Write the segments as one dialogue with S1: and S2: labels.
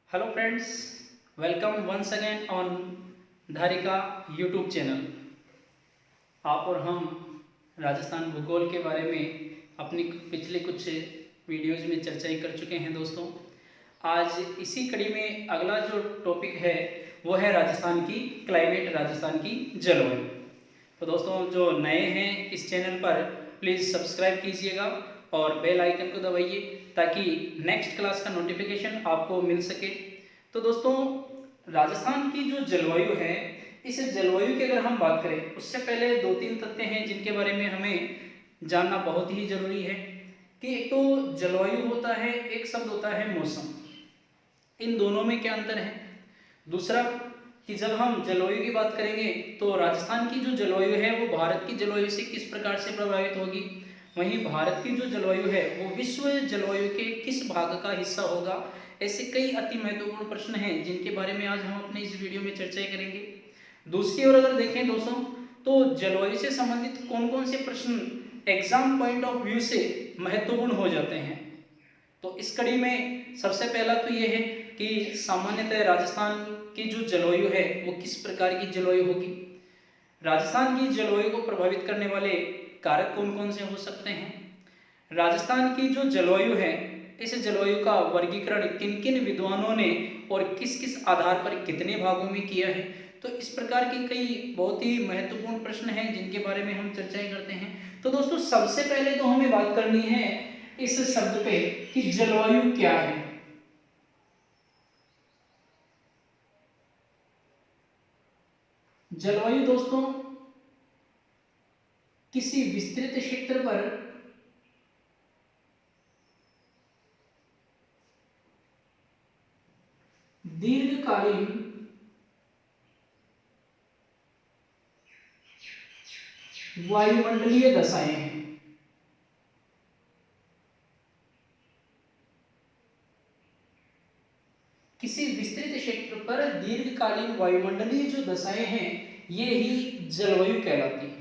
S1: Hello friends, welcome once again on Dharika YouTube channel. आप और हम राजस्थान भूगोल के बारे में अपनी पिछले कुछ वीडियोज़ में चर्चाएं कर चुके हैं दोस्तों। आज इसी कड़ी में अगला जो टॉपिक है वो है राजस्थान की क्लाइमेट, राजस्थान की जलवायु। तो दोस्तों, जो नए हैं इस चैनल पर प्लीज़ सब्सक्राइब कीजिएगा और बेल आइकन को दबाइए ताकि नेक्स्ट क्लास का नोटिफिकेशन आपको मिल सके। तो दोस्तों, राजस्थान की जो जलवायु है, इस जलवायु की अगर हम बात करें उससे पहले दो तीन तथ्य हैं जिनके बारे में हमें जानना बहुत ही ज़रूरी है कि एक तो जलवायु होता है, एक शब्द होता है मौसम। इन दोनों में क्या अंतर है। दूसरा कि जब हम जलवायु की बात करेंगे तो राजस्थान की जो जलवायु है वो भारत की जलवायु से किस प्रकार से प्रभावित होगी, वहीं भारत की जो जलवायु है वो विश्व जलवायु के किस भाग का हिस्सा होगा। ऐसे कई अति महत्वपूर्ण प्रश्न हैं जिनके बारे में आज हम अपने इस वीडियो में चर्चा करेंगे। दूसरी ओर अगर देखें दोस्तों, तो जलवायु से संबंधित कौन कौन से प्रश्न एग्जाम पॉइंट ऑफ व्यू से महत्वपूर्ण हो जाते हैं। तो इस कड़ी में सबसे पहला तो ये है कि सामान्यतः राजस्थान की जो जलवायु है वो किस प्रकार की जलवायु होगी। राजस्थान की जलवायु को प्रभावित करने वाले कारक कौन कौन से हो सकते हैं। राजस्थान की जो जलवायु है, इस जलवायु का वर्गीकरण किन किन विद्वानों ने और किस किस आधार पर कितने भागों में किया है। तो इस प्रकार के कई बहुत ही महत्वपूर्ण प्रश्न हैं जिनके बारे में हम चर्चाएं करते हैं। तो दोस्तों, सबसे पहले तो हमें बात करनी है इस शब्द पे कि जलवायु क्या है। जलवायु दोस्तों किसी विस्तृत क्षेत्र पर दीर्घकालीन वायुमंडलीय दशाएं हैं। किसी विस्तृत क्षेत्र पर दीर्घकालीन वायुमंडलीय जो दशाएं हैं ये ही जलवायु कहलाती है।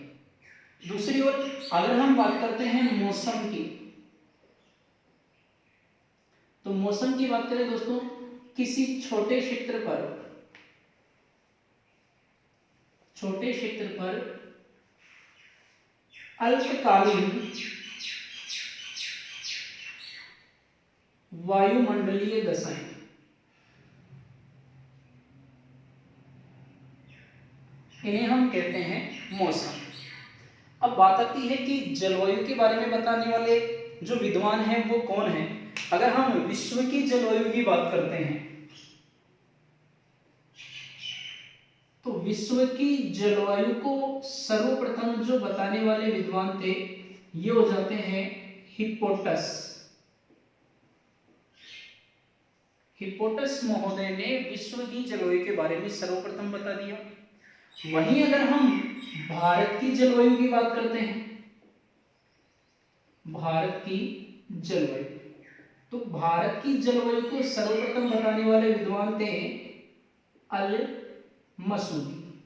S1: दूसरी ओर अगर हम बात करते हैं मौसम की, तो मौसम की बात करें दोस्तों, किसी छोटे क्षेत्र पर अल्पकालीन वायुमंडलीय दशाएं, इन्हें हम कहते हैं मौसम। अब बात आती है कि जलवायु के बारे में बताने वाले जो विद्वान हैं वो कौन हैं। अगर हम विश्व की जलवायु की बात करते हैं तो विश्व की जलवायु को सर्वप्रथम जो बताने वाले विद्वान थे ये हो जाते हैं हिप्पोटस। हिप्पोटस महोदय ने विश्व की जलवायु के बारे में सर्वप्रथम बता दिया। वहीं अगर हम भारत की जलवायु की बात करते हैं, भारत की जलवायु, तो भारत की जलवायु को सर्वप्रथम बताने वाले विद्वान थे अल मसूदी,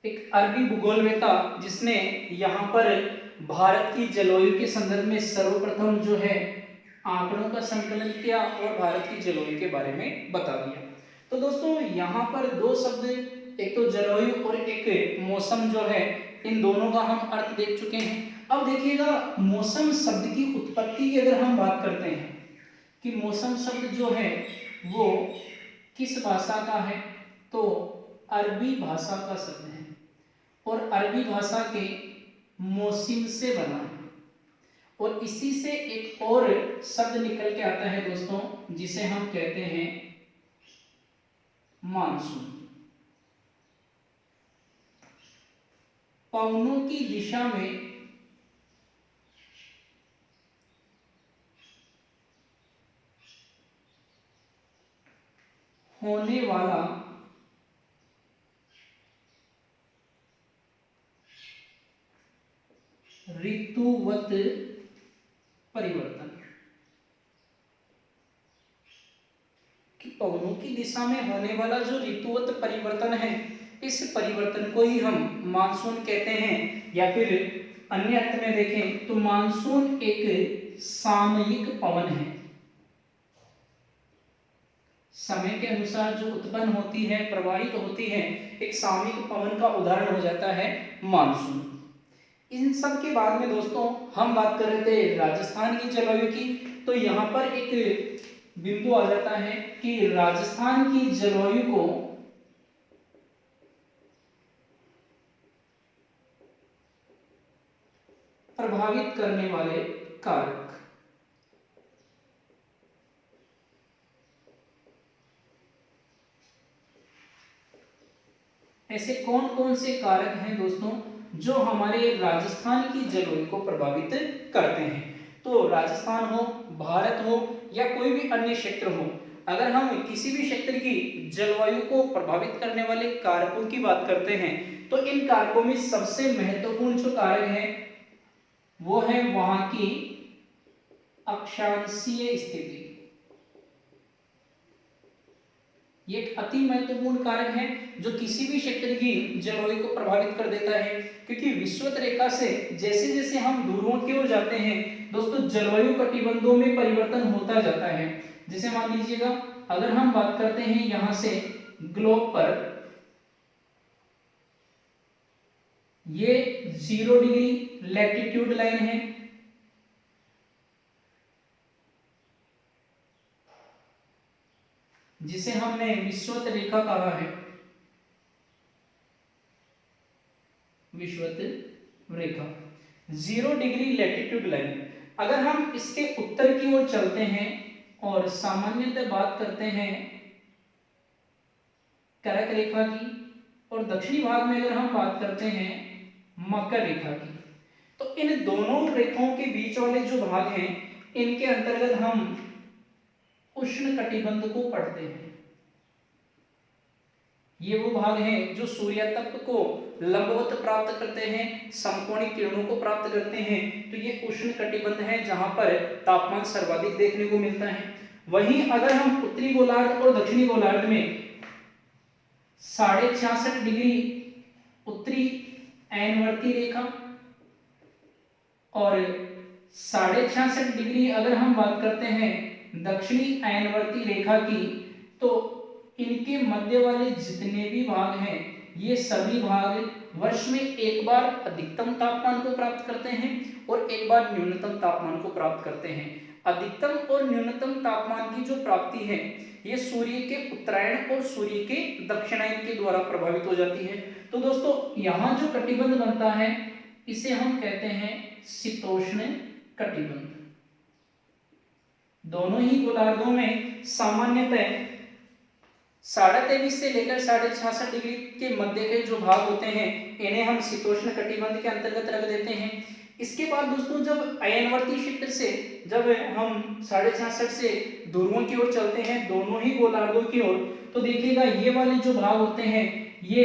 S1: एक अरबी भूगोलवेता जिसने यहाँ पर भारत की जलवायु के संदर्भ में सर्वप्रथम जो है आंकड़ों का संकलन किया और भारत की जलवायु के बारे में बता दिया। तो दोस्तों, यहाँ पर दो शब्द, एक तो जलवायु और एक मौसम जो है, इन दोनों का हम अर्थ देख चुके हैं। अब देखिएगा, मौसम शब्द की उत्पत्ति की अगर हम बात करते हैं कि मौसम शब्द जो है वो किस भाषा का है, तो अरबी भाषा का शब्द है और अरबी भाषा के मौसिम से बना है। और इसी से एक और शब्द निकल के आता है दोस्तों जिसे हम कहते हैं मानसून। पवनों की दिशा में होने वाला ऋतुवत परिवर्तन। कि पवनों की दिशा में होने वाला जो ऋतुवत परिवर्तन है, इस परिवर्तन को ही हम मानसून कहते हैं। या फिर अन्य अर्थ में देखें तो मानसून एक सामयिक पवन है। समय के अनुसार जो उत्पन्न होती है, प्रवाहित होती है, एक सामयिक पवन का उदाहरण हो जाता है मानसून। इन सब के बाद में दोस्तों हम बात कर रहे थे राजस्थान की जलवायु की, तो यहाँ पर एक बिंदु आ जाता है कि राजस्थान की जलवायु को प्रभावित करने वाले कारक। ऐसे कौन कौन से कारक हैं दोस्तों जो हमारे राजस्थान की जलवायु को प्रभावित करते हैं। तो राजस्थान हो, भारत हो या कोई भी अन्य क्षेत्र हो, अगर हम किसी भी क्षेत्र की जलवायु को प्रभावित करने वाले कारकों की बात करते हैं तो इन कारकों में सबसे महत्वपूर्ण जो कारक है वो है वहां की अक्षांशीय स्थिति। ये एक अति महत्वपूर्ण कारक है जो किसी भी क्षेत्र की जलवायु को प्रभावित कर देता है, क्योंकि विषुवत रेखा से जैसे जैसे हम ध्रुवों की ओर जाते हैं दोस्तों जलवायु कटिबंधों में परिवर्तन होता जाता है। जैसे मान लीजिएगा अगर हम बात करते हैं यहां से ग्लोब पर, ये 0 डिग्री लैटिट्यूड लाइन है, जिसे हमने विषुवत रेखा कहा है, विषुवत रेखा 0 डिग्री लैटिट्यूड लाइन। अगर हम इसके उत्तर की ओर चलते हैं और सामान्यतः बात करते हैं कर्क रेखा की, और दक्षिणी भाग में अगर हम बात करते हैं मकर रेखा की, तो इन दोनों रेखाओं के बीच वाले जो भाग हैं इनके अंतर्गत हम उष्ण कटिबंध को पढ़ते हैं। ये वो भाग हैं जो सूर्य तत्व को लंबवत प्राप्त करते हैं, समकोणीय किरणों को प्राप्त करते हैं, तो ये उष्ण कटिबंध है जहां पर तापमान सर्वाधिक देखने को मिलता है। वहीं अगर हम उत्तरी गोलार्ध और दक्षिणी गोलार्ध में 66.5 डिग्री उत्तरी अयनवर्ती रेखा और 66.5 डिग्री अगर हम बात करते हैं दक्षिणी अयनवर्ती रेखा की, तो इनके मध्य वाले जितने भी भाग हैं ये सभी भाग वर्ष में एक बार अधिकतम तापमान को प्राप्त करते हैं और एक बार न्यूनतम तापमान को प्राप्त करते हैं। अधिकतम और न्यूनतम तापमान की जो प्राप्ति है ये सूर्य के उत्तरायण और सूर्य के दक्षिणायन के द्वारा प्रभावित हो जाती है। तो दोस्तों यहाँ जो कटिबंध बनता है इसे हम कहते हैं शीतोष्ण कटिबंध। दोनों ही गोलार्धों में सामान्यतः 23.5 से लेकर 66.5 डिग्री के मध्य के जो भाग होते हैं इन्हें हम शीतोष्ण कटिबंध के अंतर्गत रख देते हैं। इसके बाद दोस्तों जब अयनवर्ती क्षेत्र से जब हम 66.5 से ध्रुवों की ओर चलते हैं दोनों ही गोलार्धों की ओर, तो देखिएगा ये वाले जो भाग होते हैं ये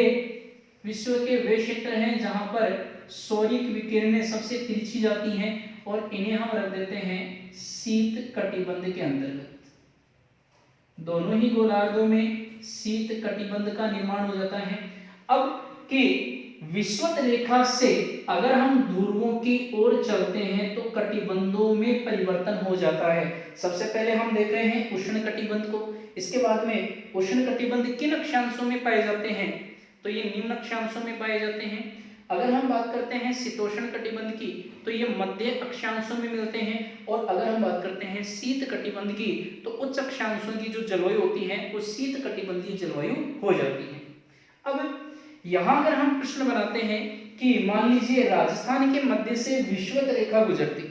S1: विश्व के वे क्षेत्र हैं जहां पर सौरिक विकिरणें सबसे तिरछी जाती हैं और इन्हें हम रख देते हैं शीत कटिबंध के अंतर्गत। दोनों ही गोलार्धों में शीत कटिबंध का निर्माण हो जाता है। अब कि विषुवत रेखा से अगर हम ध्रुवों की ओर चलते हैं तो कटिबंधों में परिवर्तन हो जाता है। सबसे पहले हम देख रहे हैं उष्ण कटिबंध को, इसके बाद में उष्ण कटिबंध किन अक्षांशों में पाए जाते हैं, तो ये निम्न अक्षांशों में पाए जाते हैं। अगर हम बात करते हैं शीतोष्ण कटिबंध की तो ये मध्य अक्षांशों में मिलते हैं, और अगर हम बात करते हैं शीत कटिबंध की तो उच्च अक्षांशों की जो जलवायु होती है वो शीत कटिबंधीय जलवायु हो जाती है। अब यहाँ अगर हम प्रश्न बनाते हैं कि मान लीजिए राजस्थान के मध्य से विषुवत रेखा गुजरती,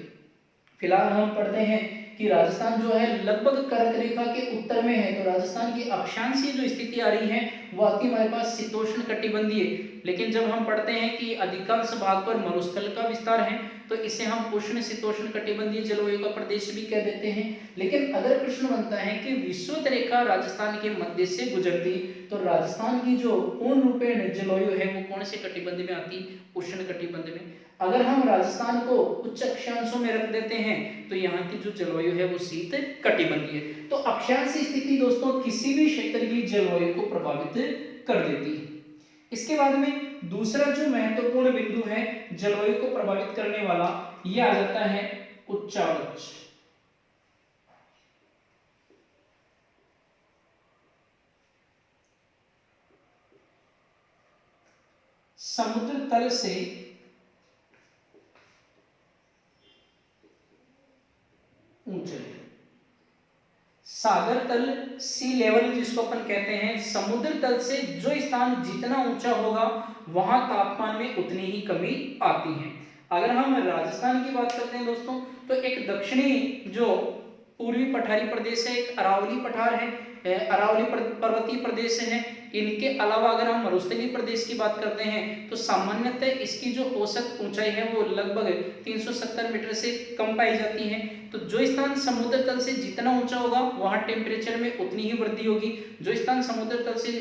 S1: फिलहाल हम पढ़ते हैं कि राजस्थान जो है लगभग कर्क रेखा के उत्तर में है, तो राजस्थान की अक्षांशीय जो स्थिति आ रही है वो आती हमारे पास शीतोष्ण कटिबंधीय। लेकिन जब हम पढ़ते हैं कि अधिकांश भाग पर मरुस्थल का विस्तार है तो इसे हम उष्ण शीतोष्ण कटिबंधीय जलवायु का प्रदेश भी कह देते हैं। लेकिन अगर प्रश्न बनता है कि विषुवत रेखा राजस्थान के मध्य से गुजरती तो राजस्थान की जो पूर्ण रूपेण जलवायु है वो कौन से कटिबंध में आती, उष्ण कटिबंध में। अगर हम राजस्थान को उच्च अक्षांशों में रख देते हैं तो यहाँ की जो जलवायु है वो शीत कटिबंधीय है। तो अक्षांशीय स्थिति दोस्तों किसी भी क्षेत्र की जलवायु को प्रभावित कर देती है। इसके बाद में दूसरा जो महत्वपूर्ण बिंदु है जलवायु को प्रभावित करने वाला, यह आ जाता है उच्चावच। समुद्र तल से ऊंचाई। सागर तल सी लेवल जिसको अपन कहते हैं, समुद्र तल से जो स्थान जितना ऊंचा होगा वहां तापमान में उतनी ही कमी आती है। अगर हम राजस्थान की बात करते हैं दोस्तों, तो एक दक्षिणी जो पूर्वी पठारी प्रदेश है, एक अरावली पठार है, अरावली पर्वतीय प्रदेश है। इनके अलावा अगर हम मरुस्थलीय प्रदेश की बात करते हैं तो सामान्यतः इसकी जो औसत ऊंचाई है वो लगभग 370 मीटर से कम पाई जाती है। तो जो स्थान समुद्र तल से जितना ऊंचा होगा वहां टेम्परेचर में उतनी ही वृद्धि होगी। जो स्थान समुद्र तल से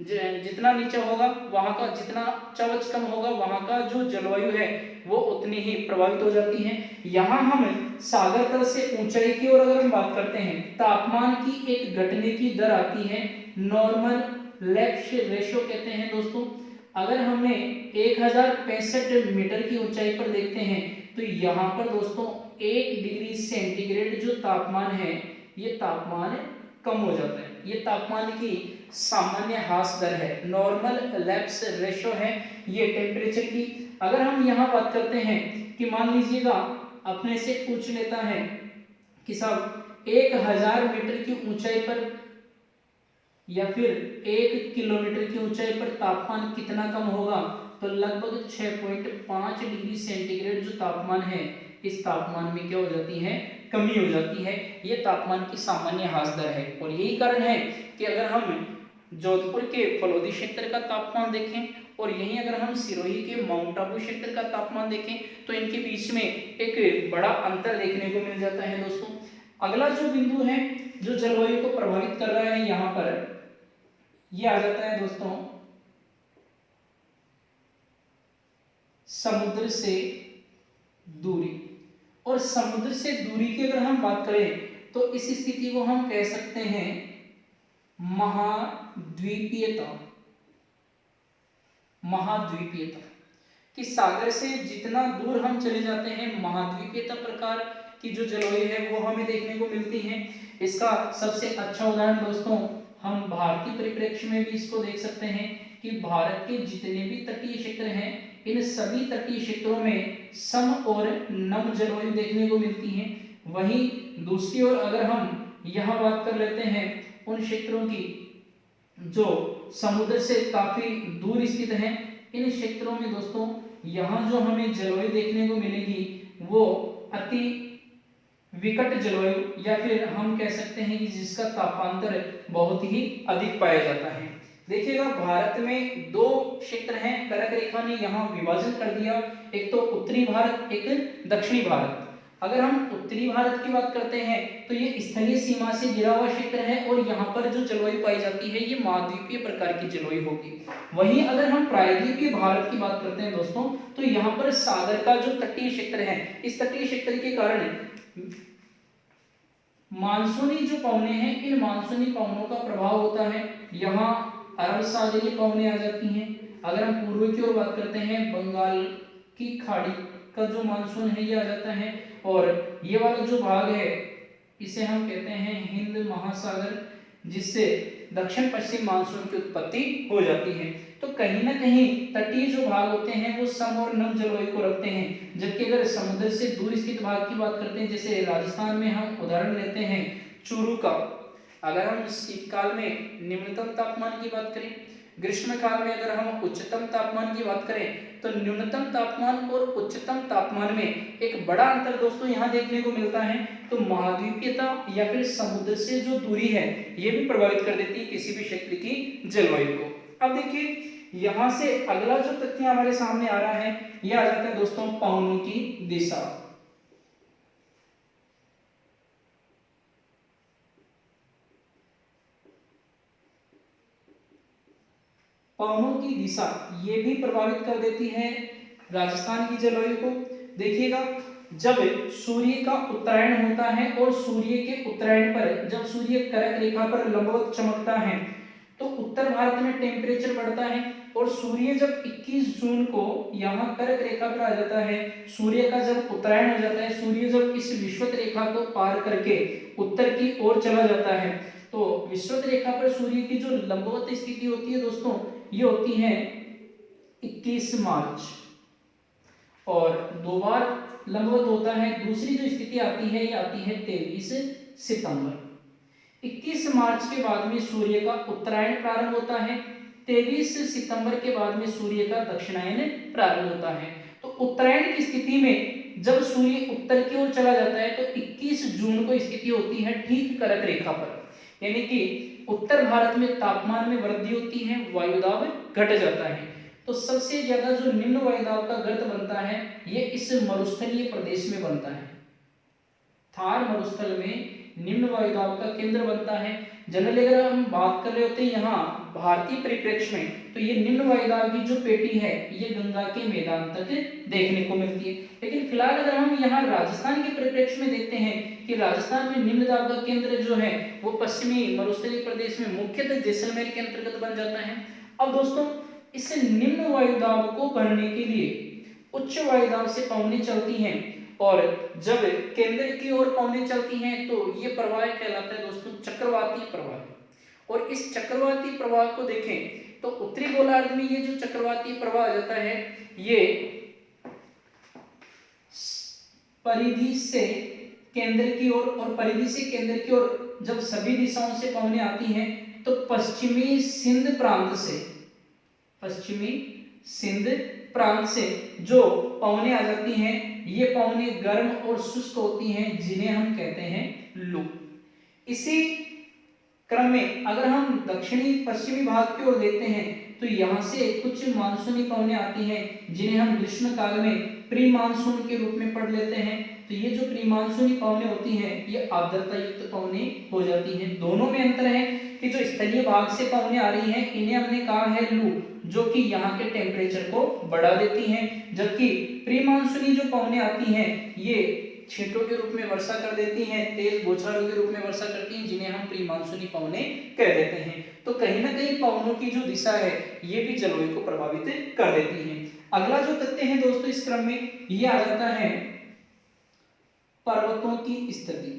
S1: जितना नीचे होगा वहां का, जितना चवच कम होगा वहां का जो जलवायु है वो उतनी ही प्रभावित हो जाती है। यहाँ हम सागर तल से ऊंचाई की ओर अगर हम बात करते हैं, तापमान की एक घटने की दर आती है, नॉर्मल लैप्स रेशियो कहते हैं दोस्तों। अगर हमें 1065 मीटर की ऊंचाई पर देखते हैं तो यहाँ पर दोस्तों 1 डिग्री सेंटीग्रेड जो तापमान है ये तापमान कम हो जाता है। ये तापमान की सामान्य ह्रास दर है, नॉर्मल लैप्स रेशियो है ये टेम्परेचर की। अगर हम यहाँ बात करते हैं कि मान लीजिएगा अपने से पूछ लेता है कि साहब 1000 मीटर की ऊंचाई पर या फिर 1 किलोमीटर की ऊंचाई पर तापमान कितना कम होगा, तो लगभग 6.5 डिग्री सेंटीग्रेड जो तापमान है इस तापमान में क्या हो जाती है, कमी हो जाती है। ये तापमान की सामान्य ह्रास दर है। और यही कारण है कि अगर हम जोधपुर के फलोदी क्षेत्र का तापमान देखें और यहीं अगर हम सिरोही के माउंट आबू क्षेत्र का तापमान देखें तो इनके बीच में एक बड़ा अंतर देखने को मिल जाता है दोस्तों। अगला जो बिंदु है जो जलवायु को प्रभावित कर रहा है यहाँ पर ये आ जाता है दोस्तों समुद्र से दूरी। और समुद्र से दूरी की अगर हम बात करें तो इस स्थिति को हम कह सकते हैं महाद्वीपीयता। महाद्वीपीयता कि सागर से जितना दूर हम चले जाते हैं महाद्वीपीयता प्रकार की जो जलवायु है वो हमें देखने को मिलती है। इसका सबसे अच्छा उदाहरण दोस्तों हम भारतीय परिप्रेक्ष्य में भी इसको देख सकते हैं कि भारत के जितने भी तटीय क्षेत्र हैं इन सभी तटीय क्षेत्रों में सम और नम जलवायु देखने को मिलती है। वहीं दूसरी ओर अगर हम यहाँ बात कर लेते हैं उन क्षेत्रों की जो समुद्र से काफी दूर स्थित हैं, इन क्षेत्रों में दोस्तों यहाँ जो हमें जलवायु देखने को मिलेगी वो अति विकट जलवायु या फिर हम कह सकते हैं कि जिसका तापांतर बहुत ही अधिक पाया जाता है। देखिएगा भारत में 2 क्षेत्र हैं, कर्क रेखा ने यहाँ विभाजन कर दिया, एक तो उत्तरी भारत एक दक्षिणी भारत। अगर हम उत्तरी भारत की बात करते हैं तो ये स्थलीय सीमा से घिरा हुआ क्षेत्र है और यहाँ पर जो जलवायु पाई जाती है ये महाद्वीपीय प्रकार की जलवायु होगी। वहीं अगर हम प्रायद्वीपीय भारत की बात करते हैं दोस्तों तो यहाँ पर सागर का जो तटीय क्षेत्र है इस तटीय क्षेत्र के कारण मानसूनी जो पवने हैं इन मानसूनी पवनों का प्रभाव होता है। यहाँ अरब सागरीय पवनें आ जाती हैं। अगर हम पूर्व की ओर बात करते हैं बंगाल की खाड़ी का जो मानसून है ये आ जाता है और ये वाला जो भाग है इसे हम कहते हैं हिंद महासागर, जिससे दक्षिण पश्चिम मानसून की उत्पत्ति हो जाती है। तो कहीं ना कहीं तटीय जो भाग होते हैं वो सम और नम जलवायु को रखते हैं, जबकि अगर समुद्र से दूर स्थित भाग की बात करते हैं जैसे राजस्थान में हम उदाहरण लेते हैं चूरू का। अगर हम शीतकाल में निम्नतम तापमान की बात करें, ग्रीष्म काल में अगर हम उच्चतम तापमान की बात करें तो न्यूनतम तापमान और उच्चतम तापमान में एक बड़ा अंतर दोस्तों यहाँ देखने को मिलता है। तो महाद्वीपीयता या फिर समुद्र से जो दूरी है ये भी प्रभावित कर देती है किसी भी क्षेत्र की जलवायु को। अब देखिए यहाँ से अगला जो तथ्य हमारे सामने आ रहा है यह आ जाता है दोस्तों पवनों की दिशा। पवनों की दिशा ये भी प्रभावित कर देती है राजस्थान की जलवायु को। देखिएगा जब सूर्य का उत्तरायण होता है और सूर्य के उत्तरायण पर जब सूर्य कर्क रेखा पर लंबवत चमकता है तो उत्तर भारत में टेम्परेचर बढ़ता है और सूर्य जब 21 जून को यहाँ कर्क रेखा पर आ जाता है, सूर्य का जब उत्तरायण हो जाता है, सूर्य जब इस विषुवत रेखा को पार करके उत्तर की ओर चला जाता है तो विषुवत रेखा पर सूर्य की जो लंबवत स्थिति होती है दोस्तों ये होती है 21 मार्च, और 2 बार लंबवत होता है। दूसरी जो स्थिति आती है ये आती है 23 सितंबर। 21 मार्च के बाद में सूर्य का उत्तरायण प्रारंभ होता है, 23 सितंबर के बाद में सूर्य का दक्षिणायन प्रारंभ होता है। तो उत्तरायण की स्थिति में जब सूर्य उत्तर की ओर चला जाता है तो 21 जून को स्थिति होती है ठीक कर्क रेखा पर, यानी कि उत्तर भारत में तापमान में वृद्धि होती है, वायुदाब घट जाता है। तो सबसे ज्यादा जो निम्न वायुदाब का गर्त बनता है ये इस मरुस्थलीय प्रदेश में बनता है। थार मरुस्थल में निम्न वायुदाब का केंद्र बनता है। जनरली अगर हम बात कर रहे होते हैं यहाँ भारतीय परिप्रेक्ष्य में, तो ये निम्न वायुदाब की जो पेटी है ये गंगा के मैदान तक देखने को मिलती है। लेकिन फिलहाल अगर हम यहाँ राजस्थान के परिप्रेक्ष्य में देखते हैं कि राजस्थान में निम्न दाब का केंद्र जो है वो पश्चिमी मरुस्थलीय प्रदेश में मुख्यतः जैसलमेर के अंतर्गत बन जाता है। अब दोस्तों इस निम्न वायुदाब को भरने के लिए उच्च वायुदाब से पवनें चलती हैं, और जब केंद्र की ओर पवनें चलती हैं तो ये प्रवाह कहलाता है दोस्तों चक्रवाती प्रवाह। और इस चक्रवाती प्रवाह को देखें तो उत्तरी गोलार्ध में ये जो चक्रवाती प्रवाह आ जाता है ये परिधि से केंद्र की ओर, और परिधि से केंद्र की ओर जब सभी दिशाओं से पवनें आती हैं तो पश्चिमी सिंध प्रांत से जो पवनें आ जाती हैं ये पवनें गर्म और शुष्क होती हैं, जिन्हें हम कहते हैं लू। इसी क्रम में अगर हम दक्षिणी पश्चिमी भाग की ओर देखते हैं तो यहाँ से कुछ मानसूनी पवनें आती हैं, जिन्हें हम ग्रीष्म काल में प्री मानसून के रूप में पढ़ लेते हैं। तो ये जो प्री मानसूनी पवनें होती हैं ये आर्द्रता युक्त पवनें हो जाती हैं। दोनों में अंतर है कि जो स्थलीय भाग से पवनें आ रही हैं इन्हें हमने कहा है लू, जो कि यहाँ के टेम्परेचर को बढ़ा देती हैं, जबकि प्री मानसूनी जो पवनें आती हैं ये छींटों के रूप में वर्षा कर देती हैं, तेज बौछारों के रूप में वर्षा करती हैं, जिन्हें हम प्री मानसूनी पवनें कह देते हैं। तो कहीं ना कहीं पवनों की जो दिशा है ये भी जलवायु को प्रभावित कर देती है। अगला जो तथ्य है दोस्तों इस क्रम में ये आ जाता है पर्वतों की स्थिति।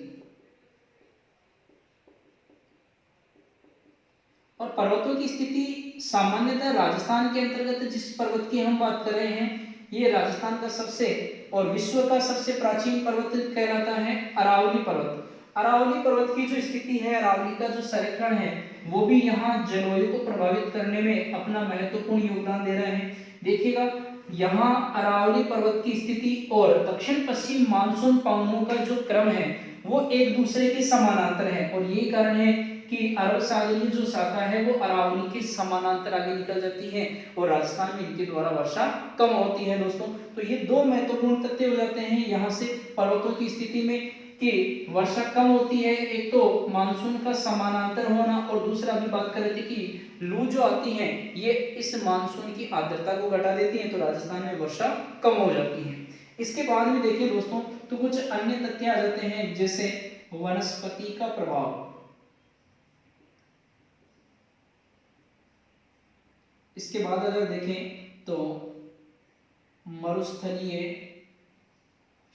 S1: और पर्वतों की स्थिति सामान्यतः राजस्थान के अंतर्गत जिस पर्वत की हम बात कर रहे हैं ये राजस्थान का सबसे और विश्व का सबसे प्राचीन पर्वत कहलाता है अरावली पर्वत। अरावली पर्वत की जो स्थिति है, अरावली का जो संरक्षण है वो भी यहाँ जलवायु को प्रभावित करने में अपना महत्वपूर्ण योगदान दे रहे हैं। देखिएगा यहाँ अरावली पर्वत की स्थिति और दक्षिण पश्चिम मानसून पवनों का जो क्रम है वो एक दूसरे के समानांतर है, और यही कारण है कि अरब सागरीय जो शाखा है वो अरावली के समानांतर आगे निकल जाती है और राजस्थान में इनके द्वारा वर्षा कम होती है दोस्तों। तो ये दो महत्वपूर्ण तथ्य हो जाते हैं यहाँ से पर्वतों की स्थिति में कि वर्षा कम होती है, एक तो मानसून का समानांतर होना, और दूसरा अभी बात कर रहे थे कि लू जो आती है ये इस मानसून की आर्द्रता को घटा देती है, तो राजस्थान में वर्षा कम हो जाती है। इसके बाद में देखिए दोस्तों तो कुछ अन्य तथ्य आ जाते हैं जैसे वनस्पति का प्रभाव। इसके बाद अगर देखें तो मरुस्थलीय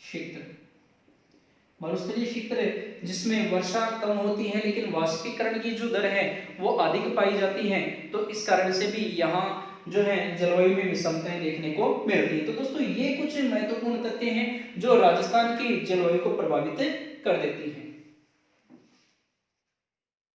S1: क्षेत्र जिसमें वर्षा कम होती है लेकिन वाष्पीकरण की जो दर है वो अधिक पाई जाती है, तो इस कारण से भी यहाँ जो है जलवायु में विषमताएं देखने को मिलती है। तो दोस्तों ये कुछ महत्वपूर्ण तथ्य हैं जो राजस्थान की जलवायु को प्रभावित कर देती है।